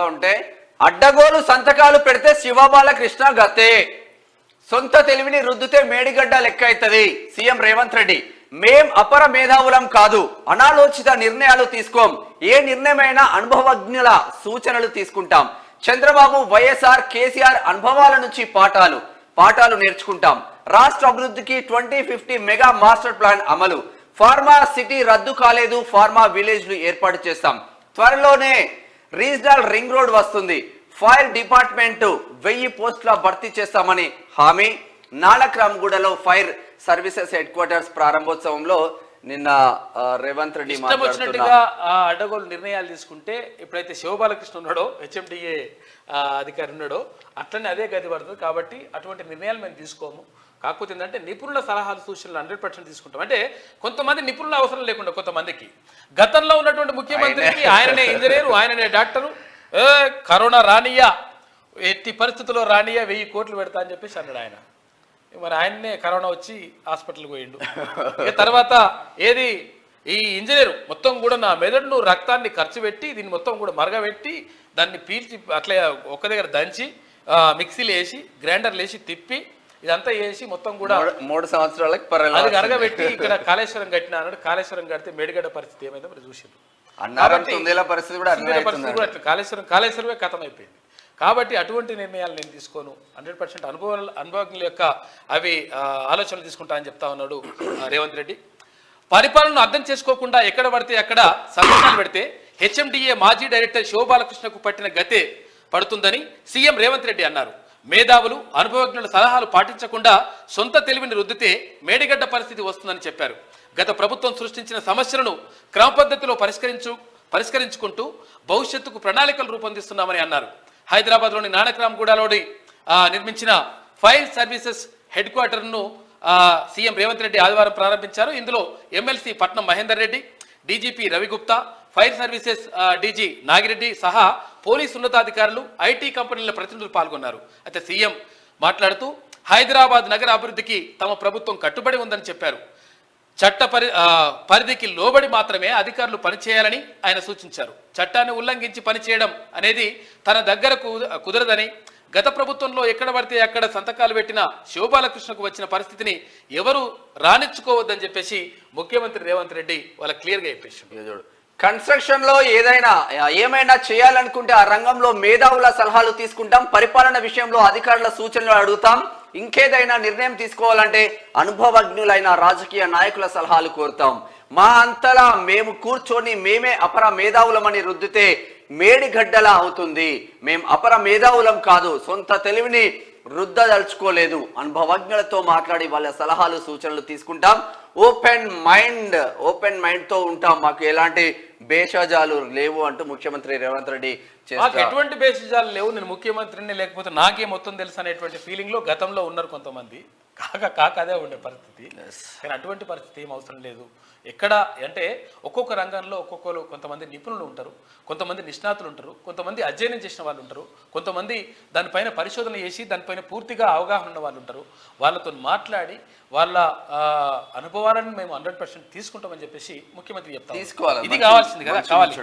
చాలా ఉంటాయి. అడ్డగోలు సంతకాలు పెడితే శివబాలకృష్ణ గతే, సొంత తెలివిని రుద్దితే మేడిగడ్డ లెక్క అవుతుంది. సీఎం రేవంత్ రెడ్డి, మేం అపర మేధావులం కాదు, అనాలోచిత నిర్ణయాలు తీసుకోం, ఏ నిర్ణయమైనా అనుభవజ్ఞుల సూచనలు తీసుకుంటాం. చంద్రబాబు, వైఎస్ఆర్, కేసీఆర్ అనుభవాల నుంచి పాఠాలు నేర్చుకుంటాం. రాష్ట్ర అభివృద్ధికి 2050 మెగా మాస్టర్ ప్లాన్ అమలు. ఫార్మా సిటీ రద్దు కాలేదు, ఫార్మా విలేజ్లు ఏర్పాటు చేస్తాం. త్వరలోనే రీజనల్ రింగ్ రోడ్ వస్తుంది. ఫైర్ డిపార్ట్మెంట్ 1000 పోస్టుల భర్తీ చేస్తామని హామీ. నానక్రామ్గూడలో ఫైర్ సర్వీసెస్ హెడ్ క్వార్టర్స్ ప్రారంభోత్సవంలో నిన్న రేవంత్ రెడ్డి వచ్చినట్టుగా అడ్డగోలు నిర్ణయాలు తీసుకుంటే ఎప్పుడైతే శివబాలకృష్ణ ఉన్నాడో, హెచ్ఎండిఏ అధికారి ఉన్నాడో, అట్లనే అదే గది పడుతుంది. కాబట్టి అటువంటి నిర్ణయాలు మేము తీసుకోము. కాకపోతే ఏంటంటే నిపుణుల సలహాలు సూచనలు 100% తీసుకుంటాం. అంటే కొంతమంది నిపుణుల అవసరం లేకుండా కొంతమందికి గతంలో ఉన్నటువంటి ముఖ్యమంత్రికి ఆయననే ఇంజనీరు, ఆయననే డాక్టరు, కరోనా రానియా, ఎట్టి పరిస్థితుల్లో రానియా 1000 కోట్లు పెడతా అని చెప్పేసి అన్నాడు ఆయన. మరి ఆయన్నే కరోనా వచ్చి హాస్పిటల్కి పోయిండు. తర్వాత ఏది ఈ ఇంజనీరు మొత్తం కూడా నా మెదడును రక్తాన్ని ఖర్చు పెట్టి దీన్ని మొత్తం కూడా మరగబెట్టి దాన్ని పీల్చి అట్లా ఒక దగ్గర దంచి మిక్సీలు వేసి గ్రైండర్లు వేసి తిప్పి ఇదంతా వేసి మొత్తం కూడా 3 సంవత్సరాలకి అది అరగబెట్టి ఇక్కడ కాళేశ్వరం కట్టిన అన్నాడు. కాళేశ్వరం కడితే మేడిగడ్డ పరిస్థితి ఏమైందో మరి చూసారు. పరిస్థితి కూడా కాళేశ్వరమే కథం అయిపోయింది. కాబట్టి అటువంటి నిర్ణయాలు నేను తీసుకోను. 100% అనుభవజ్ఞుల యొక్క అవి ఆలోచనలు తీసుకుంటా అని చెప్తా ఉన్నాడు రేవంత్ రెడ్డి. పరిపాలనను అర్థం చేసుకోకుండా ఎక్కడ పడితే అక్కడ సంతకాలు పెడితే హెచ్ఎండిఏ మాజీ డైరెక్టర్ శివబాలకృష్ణకు పట్టిన గతే పడుతుందని సీఎం రేవంత్ రెడ్డి అన్నారు. మేధావులు, అనుభవజ్ఞుల సలహాలు పాటించకుండా సొంత తెలివిని రుద్దితే మేడిగడ్డ పరిస్థితి వస్తుందని చెప్పారు. గత ప్రభుత్వం సృష్టించిన సమస్యలను క్రమ పద్ధతిలో పరిష్కరించుకుంటూ భవిష్యత్తుకు ప్రణాళికలు రూపొందిస్తున్నామని అన్నారు. హైదరాబాద్లోని నానక్రామ్గూడలోని నిర్మించిన ఫైర్ సర్వీసెస్ హెడ్ క్వార్టర్ను సీఎం రేవంత్ రెడ్డి ఆదివారం ప్రారంభించారు. ఇందులో MLC Patnam Mahender Reddy, DGP Ravi Gupta, fire services DG Nagireddy సహా పోలీసు ఉన్నతాధికారులు, ఐటీ కంపెనీల ప్రతినిధులు పాల్గొన్నారు. అయితే సీఎం మాట్లాడుతూ హైదరాబాద్ నగర అభివృద్ధికి తమ ప్రభుత్వం కట్టుబడి ఉందని చెప్పారు. పరిధికి లోబడి మాత్రమే అధికారులు పనిచేయాలని ఆయన సూచించారు. చట్టాన్ని ఉల్లంఘించి పనిచేయడం అనేది తన దగ్గర కుదరదని, గత ప్రభుత్వంలో ఎక్కడ పడితే అక్కడ సంతకాలు పెట్టిన శివబాలకృష్ణకు వచ్చిన పరిస్థితిని ఎవరు రానిచ్చుకోవద్దని చెప్పేసి ముఖ్యమంత్రి రేవంత్ రెడ్డి వాళ్ళ క్లియర్గా చెప్పేసి, కన్స్ట్రక్షన్ లో ఏమైనా చేయాలనుకుంటే ఆ రంగంలో మేధావుల సలహాలు తీసుకుంటాం. పరిపాలన విషయంలో అధికారుల సూచనలు అడుగుతాం. ఇంకేదైనా నిర్ణయం తీసుకోవాలంటే అనుభవజ్ఞులైన రాజకీయ నాయకుల సలహాలు కోరుతాం. మా అంతలా మేము కూర్చొని మేమే అపర మేధావులమని రుద్దితే మేడిగడ్డలా అవుతుంది. మేం అపర మేధావులం కాదు, సొంత తెలివిని రుద్దదలుచుకోలేదు. అనుభవజ్ఞులతో మాట్లాడి వాళ్ళ సలహాలు సూచనలు తీసుకుంటాం. ఓపెన్ మైండ్ తో ఉంటాం. మాకు ఎలాంటి భేషజాలు లేవు అంటూ ముఖ్యమంత్రి రేవంత్ రెడ్డి మాకు ఎటువంటి భేషజాలు లేవు, నేను ముఖ్యమంత్రిని లేకపోతే నాకే మొత్తం తెలుసు అనేటువంటి ఫీలింగ్ లో గతంలో ఉన్నారు కొంతమంది. కాక అదే ఉండే పరిస్థితి. కానీ అటువంటి పరిస్థితి ఏం అవసరం లేదు. ఎక్కడ అంటే ఒక్కొక్క రంగంలో కొంతమంది నిపుణులు ఉంటారు, కొంతమంది నిష్ణాతులు ఉంటారు, కొంతమంది అధ్యయనం చేసిన వాళ్ళు ఉంటారు, కొంతమంది దానిపైన పరిశోధన చేసి దానిపైన పూర్తిగా అవగాహన ఉన్న వాళ్ళు ఉంటారు. వాళ్ళతో మాట్లాడి వాళ్ళ అనుభవాలను మేము 100% తీసుకుంటామని చెప్పేసి ముఖ్యమంత్రి చెప్తాం. ఇది కావాల్సింది కదా, కావాలి.